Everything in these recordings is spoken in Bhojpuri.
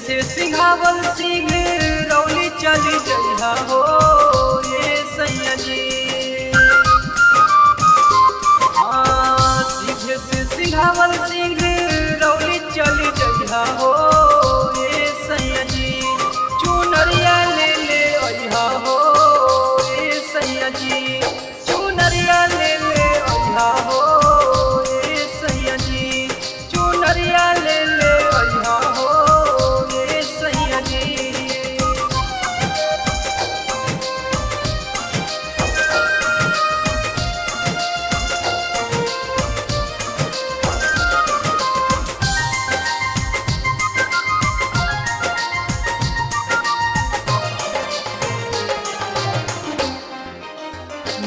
से सिंघावल सिंह रौली चली जइहा हो ये सैया जी। सीधे से सिंघावल सिंह रौली चली जइहा हो ये सैया जी। चुनरिया ले ले अइहा हो ये सैया जी। चुनरिया ले ले अइहा हो ये सैया जी। चुनरिया ले ले अइहा हो ये सैया जी।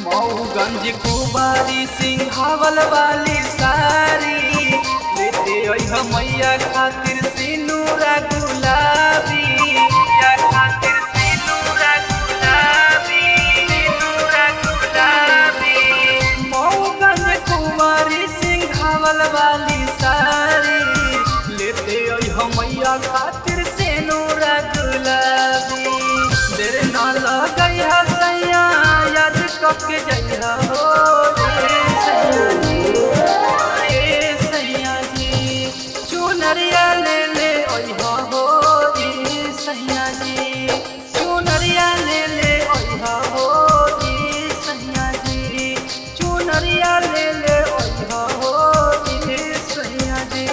मऊगंज कुबारी सिंघावल वाली सारी लेते अइहा मैया खातिर सिनुरा गुलाबी। मैया खातिर सिनुरा गुलाबी, सिनुरा गुलाबी। मऊगंज कुबारी सिंघावल वाली सारी लेते अइहा मैया खातिर सिनुरा गुलाबी। देर न लगइहा सैया याद कके जइहा हो रे सैया जी, रे सैया जी। चुनरिया ले ले अइहा हो रे सैया जी। चुनरिया ले ले अइहा हो रे सैया जी। चुनरिया ले ले अइहा हो रे सैया जी।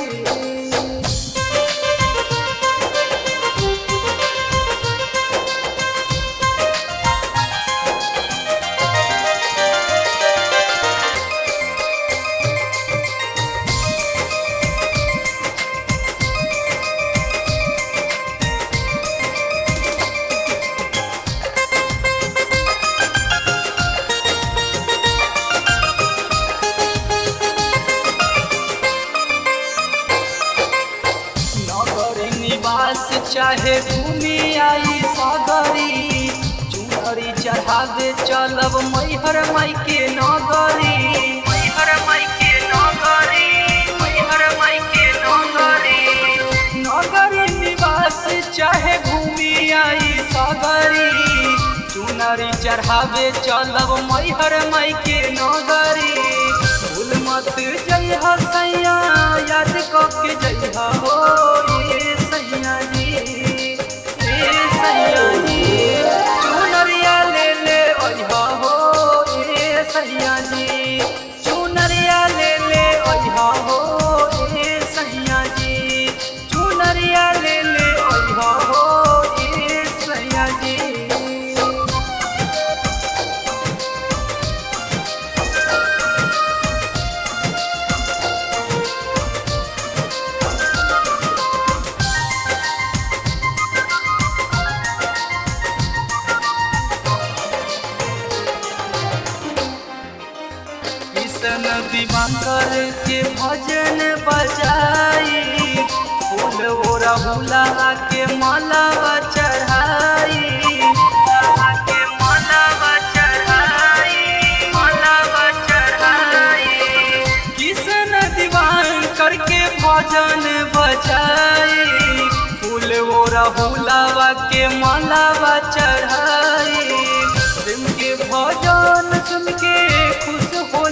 निवास चाहे घूमी आई सागरी चुनरी चढ़ावे चलब मैहर माई के नगरी। मैहर माई के नगरी, मैहर माई के नगरी। नगरी निवास चाहे घूमी आई सागरी चुनरी चढ़ावे चलब मैहर माई के नगरी। भूल मत जइहा सैया याद कके जइहा हो ये सैया जी, ये सैया जी। चुनरिया ले ले अइहा हो ये सैया जी। चुनरिया ले ले अइहा हो ये सैया जी। चुनरिया ले ले अइहा हो ये सैया जी। किशन दिवाकर के भजन बजाई फूल ओरा भूला के मालावा चढ़ाई। के मालावा चढ़ाई, मालावा चढ़ाई। किशन दिवाकर के भजन बजाई फूल ओरा भूलावा के मालावा चढ़ाई। प्रेम के भजन सुन के खुश हो